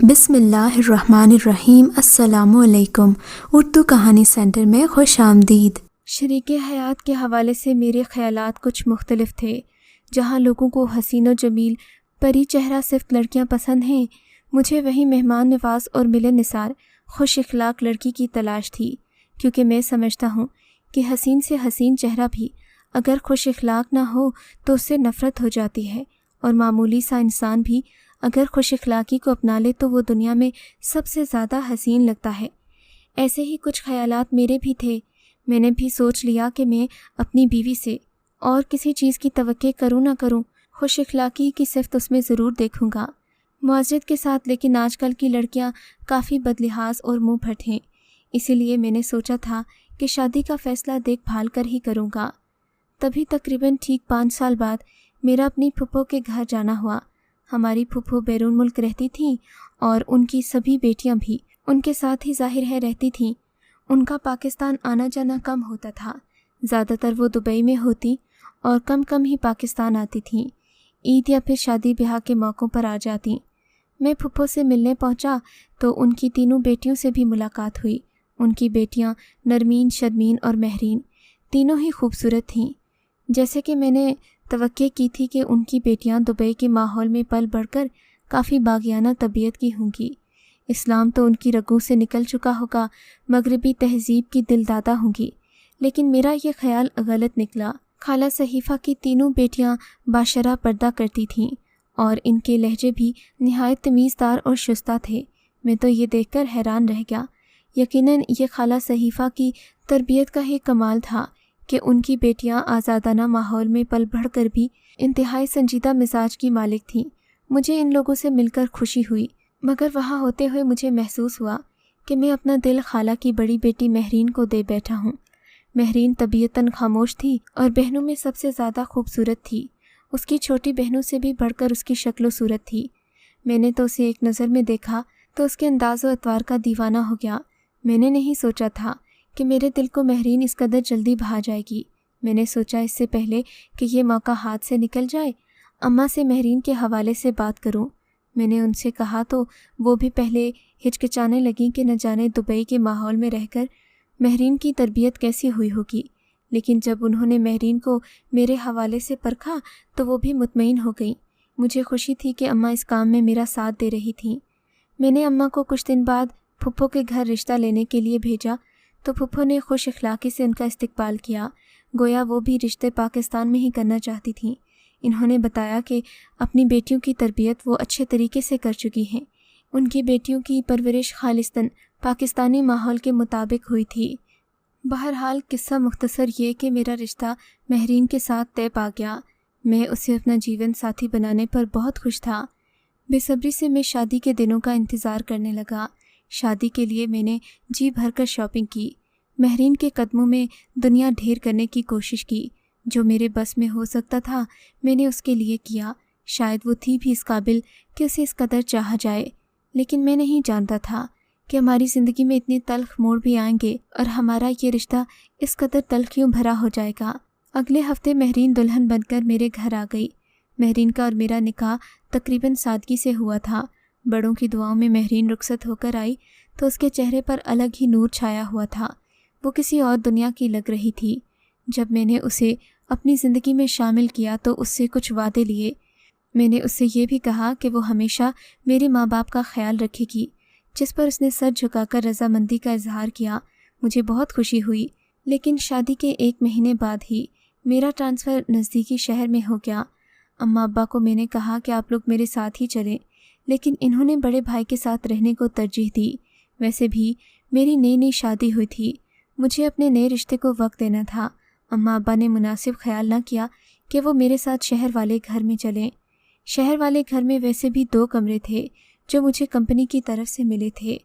بسم اللہ الرحمن الرحیم۔ السلام علیکم۔ اردو کہانی سینٹر میں خوش آمدید۔ شریک حیات کے حوالے سے میرے خیالات کچھ مختلف تھے۔ جہاں لوگوں کو حسین و جمیل پری چہرہ صرف لڑکیاں پسند ہیں، مجھے وہی مہمان نواز اور ملن نثار خوش اخلاق لڑکی کی تلاش تھی، کیونکہ میں سمجھتا ہوں کہ حسین سے حسین چہرہ بھی اگر خوش اخلاق نہ ہو تو اس سے نفرت ہو جاتی ہے، اور معمولی سا انسان بھی اگر خوش اخلاقی کو اپنا لے تو وہ دنیا میں سب سے زیادہ حسین لگتا ہے۔ ایسے ہی کچھ خیالات میرے بھی تھے۔ میں نے بھی سوچ لیا کہ میں اپنی بیوی سے اور کسی چیز کی توقع کروں نہ کروں، خوش اخلاقی کی صفت اس میں ضرور دیکھوں گا۔ معذرت کے ساتھ، لیکن آج کل کی لڑکیاں کافی بدلحاظ اور منہ پھٹ ہیں، اسی لیے میں نے سوچا تھا کہ شادی کا فیصلہ دیکھ بھال کر ہی کروں گا۔ تبھی تقریباً ٹھیک 5 سال بعد میرا اپنی پھپھو کے گھر جانا ہوا۔ ہماری پھپھو بیرون ملک رہتی تھیں اور ان کی سبھی بیٹیاں بھی ان کے ساتھ ہی ظاہر ہے رہتی تھیں۔ ان کا پاکستان آنا جانا کم ہوتا تھا، زیادہ تر وہ دبئی میں ہوتی اور کم ہی پاکستان آتی تھیں، عید یا پھر شادی بیاہ کے موقعوں پر آ جاتی۔ میں پھپھو سے ملنے پہنچا تو ان کی تینوں بیٹیوں سے بھی ملاقات ہوئی۔ ان کی بیٹیاں نرمین، شرمین اور مہرین تینوں ہی خوبصورت تھیں۔ جیسے کہ میں نے توقع کی تھی کہ ان کی بیٹیاں دبئی کے ماحول میں پل بڑھ کر کافی باغیانہ طبیعت کی ہوں گی۔ اسلام تو ان کی رگوں سے نکل چکا ہوگا، مغربی تہذیب کی دل دادہ ہوں گی، لیکن میرا یہ خیال غلط نکلا۔ خالہ صحیفہ کی تینوں بیٹیاں باشرہ پردہ کرتی تھیں اور ان کے لہجے بھی نہایت تمیزدار اور شستہ تھے۔ میں تو یہ دیکھ کر حیران رہ گیا۔ یقیناً یہ خالہ صحیفہ کی تربیت کا ہی کمال تھا کہ ان کی بیٹیاں آزادانہ ماحول میں پل بڑھ کر بھی انتہائی سنجیدہ مزاج کی مالک تھیں۔ مجھے ان لوگوں سے مل کر خوشی ہوئی، مگر وہاں ہوتے ہوئے مجھے محسوس ہوا کہ میں اپنا دل خالہ کی بڑی بیٹی مہرین کو دے بیٹھا ہوں۔ مہرین طبیعتاً خاموش تھی اور بہنوں میں سب سے زیادہ خوبصورت تھی۔ اس کی چھوٹی بہنوں سے بھی بڑھ کر اس کی شکل و صورت تھی۔ میں نے تو اسے ایک نظر میں دیکھا تو اس کے انداز و اطوار کا دیوانہ ہو گیا۔ میں نے نہیں سوچا تھا کہ میرے دل کو مہرین اس قدر جلدی بھا جائے گی۔ میں نے سوچا اس سے پہلے کہ یہ موقع ہاتھ سے نکل جائے، اماں سے مہرین کے حوالے سے بات کروں۔ میں نے ان سے کہا تو وہ بھی پہلے ہچکچانے لگیں کہ نہ جانے دبئی کے ماحول میں رہ کر مہرین کی تربیت کیسی ہوئی ہوگی، لیکن جب انہوں نے مہرین کو میرے حوالے سے پرکھا تو وہ بھی مطمئن ہو گئیں۔ مجھے خوشی تھی کہ اماں اس کام میں میرا ساتھ دے رہی تھیں۔ میں نے اماں کو کچھ دن بعد پھپھو کے گھر رشتہ لینے کے لیے بھیجا تو پھپھو نے خوش اخلاقی سے ان کا استقبال کیا، گویا وہ بھی رشتے پاکستان میں ہی کرنا چاہتی تھیں۔ انہوں نے بتایا کہ اپنی بیٹیوں کی تربیت وہ اچھے طریقے سے کر چکی ہیں۔ ان کی بیٹیوں کی پرورش خالصتاً پاکستانی ماحول کے مطابق ہوئی تھی۔ بہرحال قصہ مختصر یہ کہ میرا رشتہ مہرین کے ساتھ طے پا گیا۔ میں اسے اپنا جیون ساتھی بنانے پر بہت خوش تھا۔ بے صبری سے میں شادی کے دنوں کا انتظار کرنے لگا۔ شادی کے لیے میں نے جی بھر کر شاپنگ کی، مہرین کے قدموں میں دنیا ڈھیر کرنے کی کوشش کی۔ جو میرے بس میں ہو سکتا تھا میں نے اس کے لیے کیا۔ شاید وہ تھی بھی اس قابل کہ اسے اس قدر چاہا جائے، لیکن میں نہیں جانتا تھا کہ ہماری زندگی میں اتنے تلخ موڑ بھی آئیں گے اور ہمارا یہ رشتہ اس قدر تلخیوں بھرا ہو جائے گا۔ اگلے ہفتے مہرین دلہن بن کر میرے گھر آ گئی۔ مہرین کا اور میرا نکاح تقریباً سادگی سے ہوا تھا۔ بڑوں کی دعاؤں میں مہرین رخصت ہو کر آئی تو اس کے چہرے پر الگ ہی نور چھایا ہوا تھا، وہ کسی اور دنیا کی لگ رہی تھی۔ جب میں نے اسے اپنی زندگی میں شامل کیا تو اس سے کچھ وعدے لیے۔ میں نے اس سے یہ بھی کہا کہ وہ ہمیشہ میرے ماں باپ کا خیال رکھے گی، جس پر اس نے سر جھکا کر رضامندی کا اظہار کیا۔ مجھے بہت خوشی ہوئی، لیکن شادی کے 1 مہینے بعد ہی میرا ٹرانسفر نزدیکی شہر میں ہو گیا۔ اماں ابا کو میں نے کہا کہ آپ لوگ میرے ساتھ ہی چلیں، لیکن انہوں نے بڑے بھائی کے ساتھ رہنے کو ترجیح دی۔ ویسے بھی میری نئی شادی ہوئی تھی، مجھے اپنے نئے رشتے کو وقت دینا تھا۔ اماں ابا نے مناسب خیال نہ کیا کہ وہ میرے ساتھ شہر والے گھر میں چلیں۔ شہر والے گھر میں ویسے بھی 2 کمرے تھے جو مجھے کمپنی کی طرف سے ملے تھے۔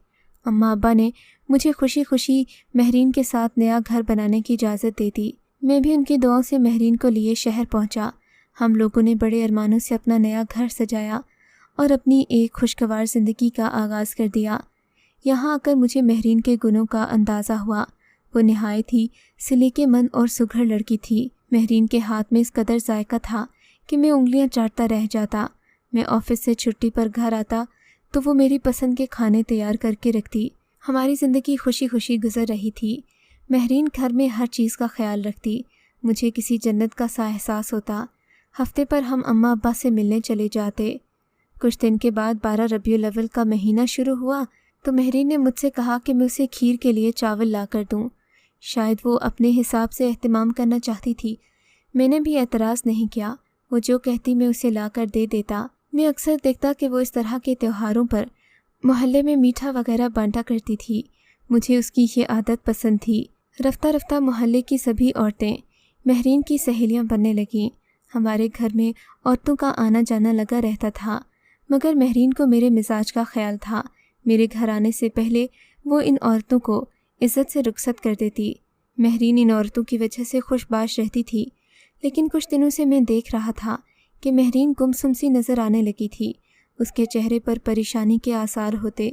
اماں ابا نے مجھے خوشی خوشی مہرین کے ساتھ نیا گھر بنانے کی اجازت دے دی۔ میں بھی ان کی دعاؤں سے مہرین کو لیے شہر پہنچا۔ ہم لوگوں نے بڑے ارمانوں سے اپنا نیا گھر سجایا اور اپنی ایک خوشگوار زندگی کا آغاز کر دیا۔ یہاں آ کر مجھے مہرین کے گنوں کا اندازہ ہوا۔ وہ نہایت ہی سلیقے مند اور سگھڑ لڑکی تھی۔ مہرین کے ہاتھ میں اس قدر ذائقہ تھا کہ میں انگلیاں چاٹتا رہ جاتا۔ میں آفس سے چھٹی پر گھر آتا تو وہ میری پسند کے کھانے تیار کر کے رکھتی۔ ہماری زندگی خوشی خوشی گزر رہی تھی۔ مہرین گھر میں ہر چیز کا خیال رکھتی۔ مجھے کسی جنت کا سا احساس ہوتا۔ ہفتے پر ہم اماں ابا سے ملنے چلے جاتے۔ کچھ دن کے بعد 12 ربیع الاول کا مہینہ شروع ہوا تو مہرین نے مجھ سے کہا کہ میں اسے کھیر کے لیے چاول لا کر دوں۔ شاید وہ اپنے حساب سے اہتمام کرنا چاہتی تھی۔ میں نے بھی اعتراض نہیں کیا۔ وہ جو کہتی میں اسے لا کر دے دیتا۔ میں اکثر دیکھتا کہ وہ اس طرح کے تہواروں پر محلے میں میٹھا وغیرہ بانٹا کرتی تھی۔ مجھے اس کی یہ عادت پسند تھی۔ رفتہ رفتہ محلے کی سبھی عورتیں مہرین کی سہیلیاں بننے لگیں۔ ہمارے گھر میں عورتوں کا آنا جانا لگا رہتا تھا، مگر مہرین کو میرے مزاج کا خیال تھا۔ میرے گھر آنے سے پہلے وہ ان عورتوں کو عزت سے رخصت کر دیتی۔ مہرین ان عورتوں کی وجہ سے خوش باش رہتی تھی، لیکن کچھ دنوں سے میں دیکھ رہا تھا کہ مہرین گمسم سی نظر آنے لگی تھی۔ اس کے چہرے پر پریشانی کے آثار ہوتے۔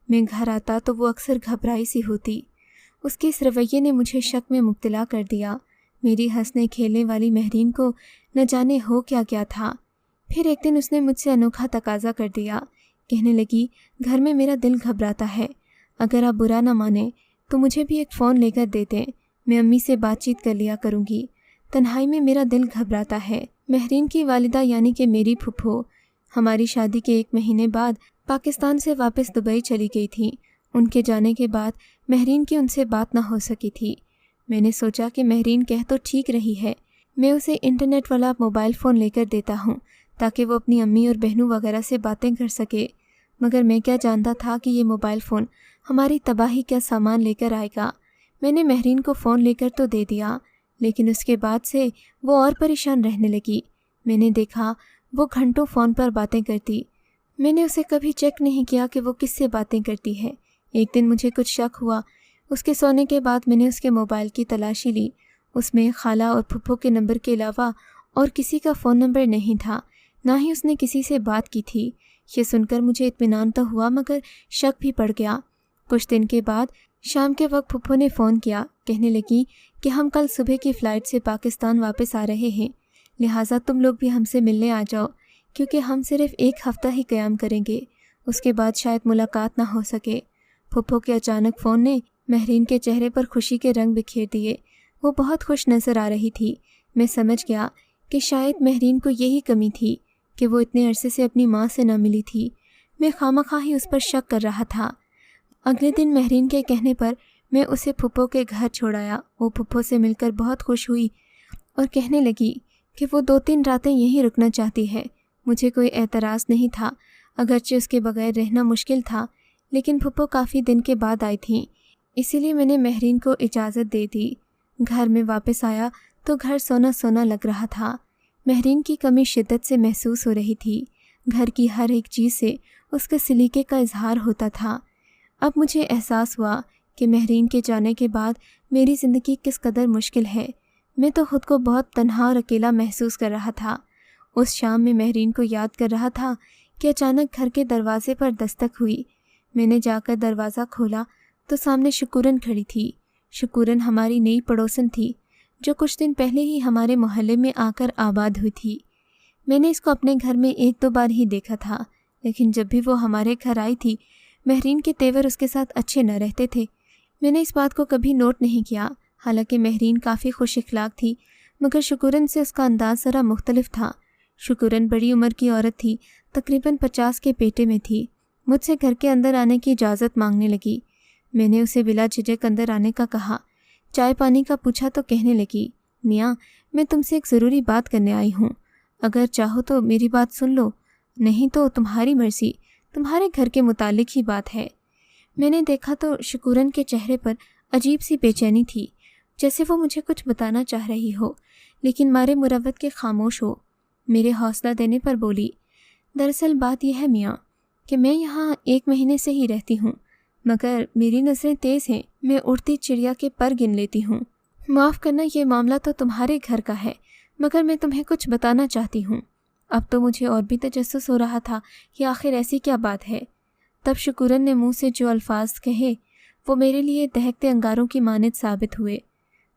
میں گھر آتا تو وہ اکثر گھبرائی سی ہوتی۔ اس کے اس رویے نے مجھے شک میں مبتلا کر دیا۔ میری ہنسنے کھیلنے والی مہرین کو نہ جانے ہو کیا کیا تھا۔ پھر ایک دن اس نے مجھ سے انوکھا تقاضا کر دیا۔ کہنے لگی، گھر میں میرا دل گھبراتا ہے، اگر آپ برا نہ مانیں تو مجھے بھی ایک فون لے کر دے دیں، میں امی سے بات چیت کر لیا کروں گی، تنہائی میں میرا دل گھبراتا ہے۔ مہرین کی والدہ یعنی کہ میری پھپھو ہماری شادی کے 1 مہینے بعد پاکستان سے واپس دبئی چلی گئی تھیں۔ ان کے جانے کے بعد مہرین کی ان سے بات نہ ہو سکی تھی۔ میں نے سوچا کہ مہرین کہہ تو ٹھیک رہی ہے، میں اسے انٹرنیٹ والا موبائل فون لے کر دیتا ہوں تاکہ وہ اپنی امی اور بہنوں وغیرہ سے باتیں کر سکے، مگر میں کیا جانتا تھا کہ یہ موبائل فون ہماری تباہی کا سامان لے کر آئے گا۔ میں نے مہرین کو فون لے کر تو دے دیا، لیکن اس کے بعد سے وہ اور پریشان رہنے لگی۔ میں نے دیکھا وہ گھنٹوں فون پر باتیں کرتی۔ میں نے اسے کبھی چیک نہیں کیا کہ وہ کس سے باتیں کرتی ہے۔ ایک دن مجھے کچھ شک ہوا۔ اس کے سونے کے بعد میں نے اس کے موبائل کی تلاشی لی۔ اس میں خالہ اور پھپھو کے نمبر کے علاوہ اور کسی کا فون نمبر نہیں تھا، نہ ہی اس نے کسی سے بات کی تھی۔ یہ سن کر مجھے اطمینان تو ہوا مگر شک بھی پڑ گیا۔ کچھ دن کے بعد شام کے وقت پھپھو نے فون کیا۔ کہنے لگی کہ ہم کل صبح کی فلائٹ سے پاکستان واپس آ رہے ہیں، لہٰذا تم لوگ بھی ہم سے ملنے آ جاؤ، کیونکہ ہم صرف 1 ہفتہ ہی قیام کریں گے، اس کے بعد شاید ملاقات نہ ہو سکے۔ پھپھو کے اچانک فون نے مہرین کے چہرے پر خوشی کے رنگ بکھیر دیے۔ وہ بہت خوش نظر آ رہی تھی۔ میں سمجھ گیا کہ شاید مہرین کو یہی کمی تھی کہ وہ اتنے عرصے سے اپنی ماں سے نہ ملی تھی۔ میں خواہ ہی اس پر شک کر رہا تھا۔ اگلے دن مہرین کے کہنے پر میں اسے پھپھو کے گھر چھوڑ آیا۔ وہ پھپھو سے مل کر بہت خوش ہوئی اور کہنے لگی کہ وہ 2-3 راتیں یہیں رکنا چاہتی ہے۔ مجھے کوئی اعتراض نہیں تھا، اگرچہ اس کے بغیر رہنا مشکل تھا، لیکن پھپھو کافی دن کے بعد آئی تھیں، اسی لیے میں نے مہرین کو اجازت دے دی۔ گھر میں واپس آیا تو گھر سونا سونا لگ رہا تھا۔ مہرین کی کمی شدت سے محسوس ہو رہی تھی۔ گھر کی ہر ایک چیز سے اس کے سلیقے کا اظہار ہوتا تھا۔ اب مجھے احساس ہوا کہ مہرین کے جانے کے بعد میری زندگی کس قدر مشکل ہے۔ میں تو خود کو بہت تنہا اور اکیلا محسوس کر رہا تھا۔ اس شام میں مہرین کو یاد کر رہا تھا کہ اچانک گھر کے دروازے پر دستک ہوئی۔ میں نے جا کر دروازہ کھولا تو سامنے شکورن کھڑی تھی۔ شکورن ہماری نئی پڑوسن تھی جو کچھ دن پہلے ہی ہمارے محلے میں آ کر آباد ہوئی تھی۔ میں نے اس کو اپنے گھر میں 1-2 بار ہی دیکھا تھا، لیکن جب بھی وہ ہمارے گھر آئی تھی مہرین کے تیور اس کے ساتھ اچھے نہ رہتے تھے۔ میں نے اس بات کو کبھی نوٹ نہیں کیا، حالانکہ مہرین کافی خوش اخلاق تھی، مگر شکورن سے اس کا انداز ذرا مختلف تھا۔ شکورن بڑی عمر کی عورت تھی، تقریباً 50 کے پیٹے میں تھی۔ مجھ سے گھر کے اندر آنے کی اجازت مانگنے لگی۔ میں نے اسے بلا جھجک اندر آنے کا کہا۔ چائے پانی کا پوچھا تو کہنے لگی، میاں میں تم سے ایک ضروری بات کرنے آئی ہوں، اگر چاہو تو میری بات سن لو، نہیں تو تمہاری مرضی، تمہارے گھر کے متعلق ہی بات ہے۔ میں نے دیکھا تو شکورن کے چہرے پر عجیب سی بے چینی تھی، جیسے وہ مجھے کچھ بتانا چاہ رہی ہو، لیکن مارے مروت کے خاموش ہو۔ میرے حوصلہ دینے پر بولی، دراصل بات یہ ہے میاں کہ میں یہاں 1 مہینے سے ہی رہتی ہوں، مگر میری نظریں تیز ہیں، میں اڑتی چڑیا کے پر گن لیتی ہوں۔ معاف کرنا، یہ معاملہ تو تمہارے گھر کا ہے، مگر میں تمہیں کچھ بتانا چاہتی ہوں۔ اب تو مجھے اور بھی تجسس ہو رہا تھا کہ آخر ایسی کیا بات ہے۔ تب شکورن نے منہ سے جو الفاظ کہے وہ میرے لیے دہکتے انگاروں کی مانند ثابت ہوئے۔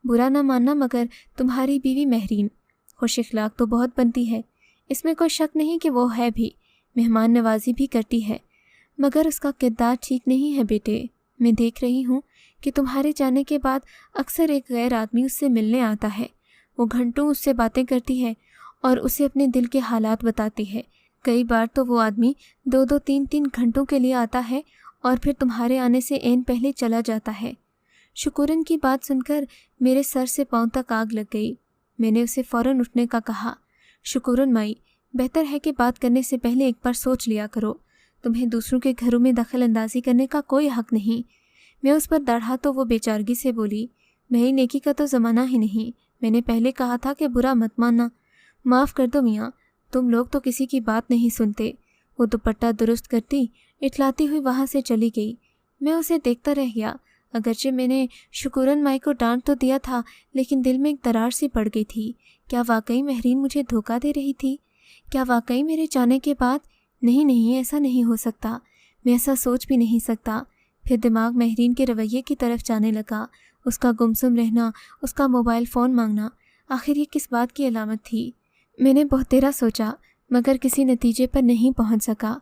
برا نہ ماننا، مگر تمہاری بیوی مہرین خوش اخلاق تو بہت بنتی ہے، اس میں کوئی شک نہیں کہ وہ ہے بھی، مہمان نوازی بھی کرتی ہے، مگر اس کا کردار ٹھیک نہیں ہے بیٹے۔ میں دیکھ رہی ہوں کہ تمہارے جانے کے بعد اکثر ایک غیر آدمی اس سے ملنے آتا ہے۔ وہ گھنٹوں اس سے باتیں کرتی ہے اور اسے اپنے دل کے حالات بتاتی ہے۔ کئی بار تو وہ آدمی 2-2 3-3 گھنٹوں کے لیے آتا ہے اور پھر تمہارے آنے سے عین پہلے چلا جاتا ہے۔ شکورن کی بات سن کر میرے سر سے پاؤں تک آگ لگ گئی۔ میں نے اسے فوراً اٹھنے کا کہا۔ شکورن مائی، بہتر ہے کہ بات کرنے سے پہلے ایک بار سوچ لیا کرو۔ تمہیں دوسروں کے گھروں میں دخل اندازی کرنے کا کوئی حق نہیں۔ میں اس پر دڑھا تو وہ بے چارگی سے بولی، بھائی نیکی کا تو زمانہ ہی نہیں۔ میں نے پہلے کہا تھا کہ برا مت ماننا۔ معاف کر دو میاں، تم لوگ تو کسی کی بات نہیں سنتے۔ وہ دوپٹہ درست کرتی اٹھلاتی ہوئی وہاں سے چلی گئی۔ میں اسے دیکھتا رہ گیا۔ اگرچہ میں نے شکورن مائی کو ڈانٹ تو دیا تھا، لیکن دل میں ایک درار سی پڑ گئی تھی۔ کیا واقعی مہرین مجھے دھوکہ دے رہی تھی؟ کیا واقعی میرے جانے کے بعد؟ نہیں، ایسا نہیں ہو سکتا۔ میں ایسا سوچ بھی نہیں سکتا۔ پھر دماغ مہرین کے رویے کی طرف جانے لگا۔ اس کا گمسم رہنا، اس کا موبائل فون مانگنا، آخر یہ کس بات کی علامت تھی؟ میں نے بہت دیر سوچا مگر کسی نتیجے پر نہیں پہنچ سکا۔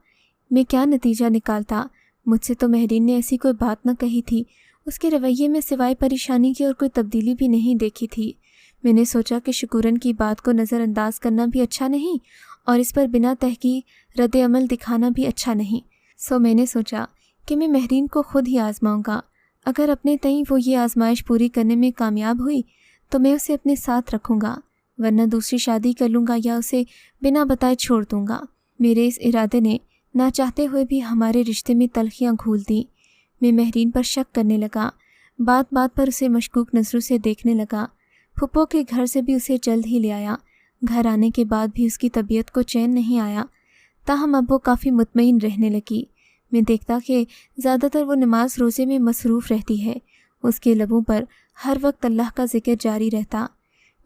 میں کیا نتیجہ نکالتا؟ مجھ سے تو مہرین نے ایسی کوئی بات نہ کہی تھی۔ اس کے رویے میں سوائے پریشانی کی اور کوئی تبدیلی بھی نہیں دیکھی تھی۔ میں نے سوچا کہ شکورن کی بات کو نظر انداز کرنا بھی اچھا نہیں اور اس پر بنا تحقیق رد عمل دکھانا بھی اچھا نہیں۔ سو میں نے سوچا کہ میں مہرین کو خود ہی آزماؤں گا۔ اگر اپنے تئیں وہ یہ آزمائش پوری کرنے میں کامیاب ہوئی تو میں اسے اپنے ساتھ رکھوں گا، ورنہ دوسری شادی کر لوں گا یا اسے بنا بتائے چھوڑ دوں گا۔ میرے اس ارادے نے نہ چاہتے ہوئے بھی ہمارے رشتے میں تلخیاں گھول دیں۔ میں مہرین پر شک کرنے لگا، بات بات پر اسے مشکوک نظروں سے دیکھنے لگا۔ پھپھو کے گھر سے بھی اسے جلد ہی لے آیا۔ گھر آنے کے بعد بھی اس کی طبیعت کو چین نہیں آیا، تاہم اب وہ کافی مطمئن رہنے لگی۔ میں دیکھتا کہ زیادہ تر وہ نماز روزے میں مصروف رہتی ہے۔ اس کے لبوں پر ہر وقت اللہ کا ذکر جاری رہتا۔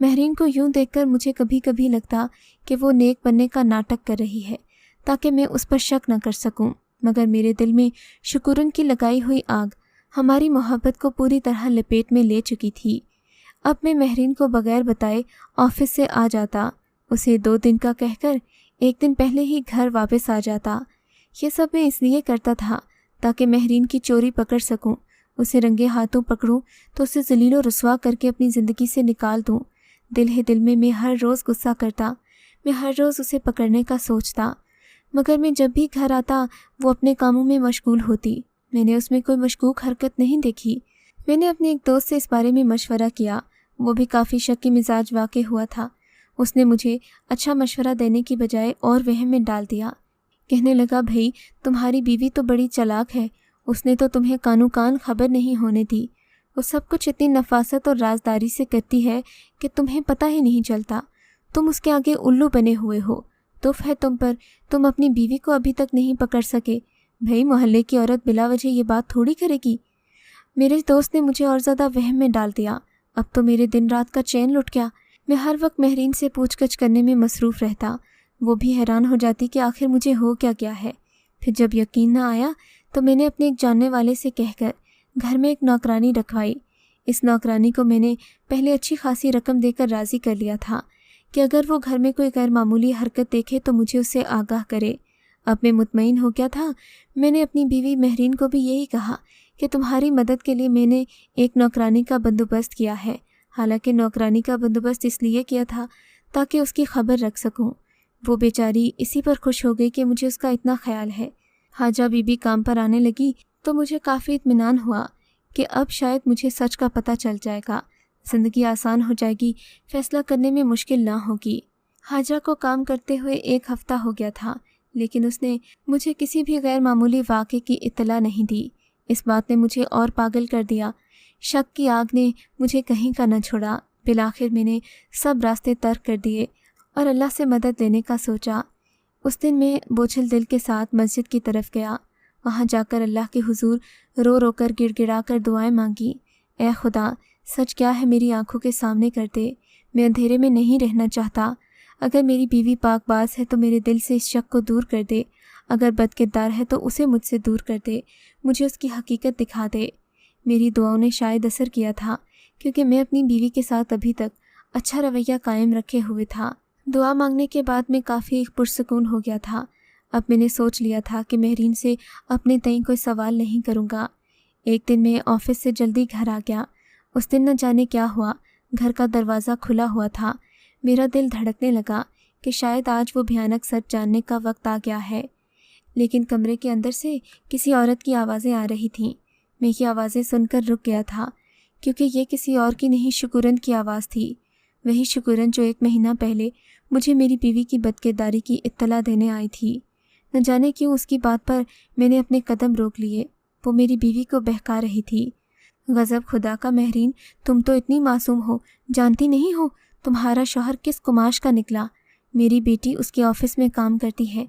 مہرین کو یوں دیکھ کر مجھے کبھی کبھی لگتا کہ وہ نیک بننے کا ناٹک کر رہی ہے تاکہ میں اس پر شک نہ کر سکوں، مگر میرے دل میں شکورن کی لگائی ہوئی آگ ہماری محبت کو پوری طرح لپیٹ میں لے چکی تھی۔ اب میں مہرین کو بغیر بتائے آفس سے آ جاتا، اسے 2 دن کا کہہ کر 1 دن پہلے ہی گھر واپس آ جاتا۔ یہ سب میں اس لیے کرتا تھا تاکہ مہرین کی چوری پکڑ سکوں، اسے رنگے ہاتھوں پکڑوں تو اسے ذلیل و رسوا کر کے اپنی زندگی سے نکال دوں۔ دل ہی دل میں ہر روز غصہ کرتا، میں ہر روز اسے پکڑنے کا سوچتا، مگر میں جب بھی گھر آتا وہ اپنے کاموں میں مشغول ہوتی۔ میں نے اس میں کوئی مشکوک حرکت نہیں دیکھی۔ میں نے اپنے ایک دوست سے اس بارے میں مشورہ کیا، وہ بھی کافی شکی مزاج واقع ہوا تھا۔ اس نے مجھے اچھا مشورہ دینے کی بجائے اور وہم میں ڈال دیا۔ کہنے لگا، بھائی تمہاری بیوی تو بڑی چالاک ہے، اس نے تو تمہیں کانو کان خبر نہیں ہونے دی۔ وہ سب کچھ اتنی نفاست اور رازداری سے کرتی ہے کہ تمہیں پتہ ہی نہیں چلتا۔ تم اس کے آگے الو بنے ہوئے ہو۔ تف ہے تم پر، تم اپنی بیوی کو ابھی تک نہیں پکڑ سکے۔ بھائی محلے کی عورت بلا وجہ یہ بات تھوڑی کرے گی۔ میرے دوست نے مجھے اور زیادہ وہم میں ڈال دیا۔ اب تو میرے دن رات کا چین لٹ گیا۔ میں ہر وقت مہرین سے پوچھ گچھ کرنے میں مصروف رہتا۔ وہ بھی حیران ہو جاتی کہ آخر مجھے ہو کیا گیا ہے۔ پھر جب یقین نہ آیا تو میں نے اپنے ایک جاننے والے سے کہہ کر گھر میں ایک نوکرانی رکھوائی۔ اس نوکرانی کو میں نے پہلے اچھی خاصی رقم دے کر راضی کر لیا تھا کہ اگر وہ گھر میں کوئی غیر معمولی حرکت دیکھے تو مجھے اس سے آگاہ کرے۔ اب میں مطمئن ہو گیا تھا۔ میں نے اپنی بیوی مہرین کو بھی یہی کہا کہ تمہاری مدد کے لیے میں نے ایک نوکرانی کا بندوبست کیا ہے۔ حالانکہ نوکرانی کا بندوبست اس لیے کیا تھا تاکہ اس کی خبر رکھ سکوں۔ وہ بیچاری اسی پر خوش ہو گئی کہ مجھے اس کا اتنا خیال ہے۔ حاجہ بی بی کام پر آنے لگی تو مجھے کافی اطمینان ہوا کہ اب شاید مجھے سچ کا پتہ چل جائے گا، زندگی آسان ہو جائے گی، فیصلہ کرنے میں مشکل نہ ہوگی۔ حاجہ کو کام کرتے ہوئے 1 ہفتہ ہو گیا تھا، لیکن اس نے مجھے کسی بھی غیر معمولی واقعے کی اطلاع نہیں دی۔ اس بات نے مجھے اور پاگل کر دیا۔ شک کی آگ نے مجھے کہیں کا نہ چھوڑا۔ بالآخر میں نے سب راستے ترک کر دیے اور اللہ سے مدد لینے کا سوچا۔ اس دن میں بوجھل دل کے ساتھ مسجد کی طرف گیا۔ وہاں جا کر اللہ کے حضور رو رو کر گڑ گڑا کر دعائیں مانگی۔ اے خدا، سچ کیا ہے میری آنکھوں کے سامنے کر دے۔ میں اندھیرے میں نہیں رہنا چاہتا۔ اگر میری بیوی پاک باز ہے تو میرے دل سے اس شک کو دور کر دے، اگر بد کردار ہے تو اسے مجھ سے دور کر دے، مجھے اس کی حقیقت دکھا دے۔ میری دعاؤں نے شاید اثر کیا تھا، کیونکہ میں اپنی بیوی کے ساتھ ابھی تک اچھا رویہ قائم رکھے ہوئے تھا۔ دعا مانگنے کے بعد میں کافی پرسکون ہو گیا تھا۔ اب میں نے سوچ لیا تھا کہ مہرین سے اپنے تئیں کوئی سوال نہیں کروں گا۔ ایک دن میں آفس سے جلدی گھر آ گیا۔ اس دن نہ جانے کیا ہوا، گھر کا دروازہ کھلا ہوا تھا۔ میرا دل دھڑکنے لگا کہ شاید آج وہ بھیانک سچ جاننے کا وقت آ گیا ہے، لیکن کمرے کے اندر سے کسی عورت کی آوازیں آ رہی تھیں۔ میں یہ آوازیں سن کر رک گیا تھا، کیونکہ یہ کسی اور کی نہیں شکورن کی آواز تھی، وہی شکورن جو 1 مہینہ پہلے مجھے میری بیوی کی بدکرداری کی اطلاع دینے آئی تھی۔ نہ جانے کیوں اس کی بات پر میں نے اپنے قدم روک لیے۔ وہ میری بیوی کو بہکا رہی تھی۔ غضب خدا کا مہرین، تم تو اتنی معصوم ہو، جانتی نہیں ہو تمہارا شوہر کس قماش کا نکلا۔ میری بیٹی اس کے آفس میں کام کرتی ہے،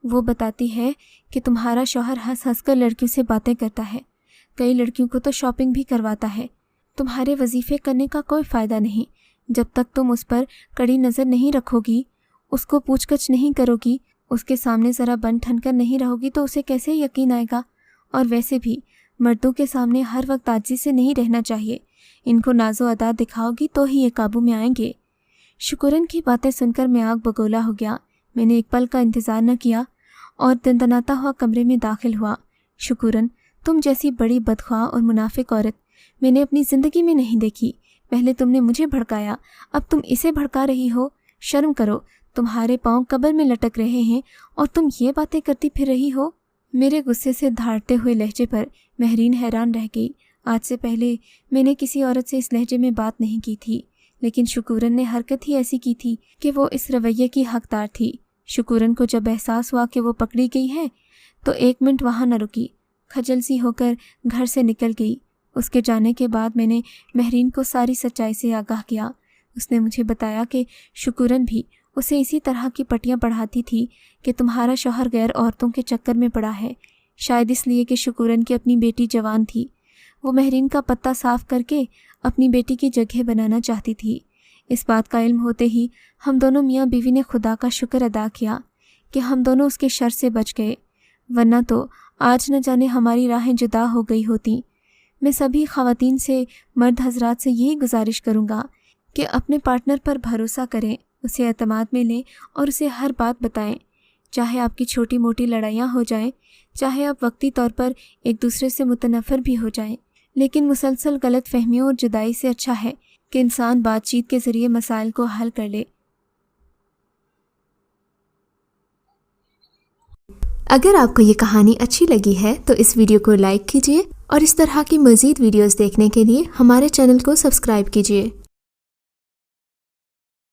وہ بتاتی ہے کہ تمہارا شوہر ہنس ہنس کر لڑکیوں سے باتیں کرتا ہے، کئی لڑکیوں کو تو شاپنگ بھی کرواتا ہے۔ تمہارے وظیفے کرنے کا کوئی فائدہ نہیں، جب تک تم اس پر کڑی نظر نہیں رکھو گی، اس کو پوچھ گچھ نہیں کرو گی، اس کے سامنے ذرا بن ٹھن کر نہیں رہو گی تو اسے کیسے یقین آئے گا؟ اور ویسے بھی مردوں کے سامنے ہر وقت عاجزی سے نہیں رہنا چاہیے، ان کو ناز و ادا دکھاؤ گی تو ہی یہ قابو میں آئیں گے۔ شکورن کی باتیں سن کر میں آگ بگولا ہو گیا۔ میں نے ایک پل کا انتظار نہ کیا اور دندناتا ہوا کمرے میں داخل ہوا۔ شکورن، تم جیسی بڑی بدخواہ اور منافق عورت میں نے اپنی زندگی میں نہیں دیکھی۔ پہلے تم نے مجھے بھڑکایا، اب تم اسے بھڑکا رہی ہو۔ شرم کرو، تمہارے پاؤں قبر میں لٹک رہے ہیں اور تم یہ باتیں کرتی پھر رہی ہو۔ میرے غصے سے دھاڑتے ہوئے لہجے پر مہرین حیران رہ گئی۔ آج سے پہلے میں نے کسی عورت سے اس لہجے میں بات نہیں کی تھی، لیکن شکورن نے حرکت ہی ایسی کی تھی کہ وہ اس رویے کی حقدار تھی۔ شکورن کو جب احساس ہوا کہ وہ پکڑی گئی ہے تو 1 منٹ وہاں نہ رکی، خجل سی ہو کر گھر سے نکل گئی۔ اس کے جانے کے بعد میں نے مہرین کو ساری سچائی سے آگاہ کیا۔ اس نے مجھے بتایا کہ شکورن بھی اسے اسی طرح کی پٹیاں پڑھاتی تھی کہ تمہارا شوہر غیر عورتوں کے چکر میں پڑا ہے، شاید اس لیے کہ شکورن کی اپنی بیٹی جوان تھی۔ وہ مہرین کا پتہ صاف کر کے اپنی بیٹی کی جگہ بنانا چاہتی تھی۔ اس بات کا علم ہوتے ہی ہم دونوں میاں بیوی نے خدا کا شکر ادا کیا کہ ہم دونوں اس کے شر سے بچ گئے، ورنہ تو آج نہ جانے ہماری راہیں جدا ہو گئی ہوتیں۔ میں سبھی خواتین سے، مرد حضرات سے یہی گزارش کروں گا کہ اپنے پارٹنر پر بھروسہ کریں، اسے اعتماد میں لیں اور اسے ہر بات بتائیں، چاہے آپ کی چھوٹی موٹی لڑائیاں ہو جائیں، چاہے آپ وقتی طور پر ایک دوسرے سے متنفر بھی ہو جائیں، لیکن مسلسل غلط فہمیوں اور جدائی سے اچھا ہے کہ انسان بات چیت کے ذریعے مسائل کو حل کر لے۔ اگر آپ کو یہ کہانی اچھی لگی ہے تو اس ویڈیو کو لائک کیجیے اور اس طرح کی مزید ویڈیوز دیکھنے کے لیے ہمارے چینل کو سبسکرائب کیجیے۔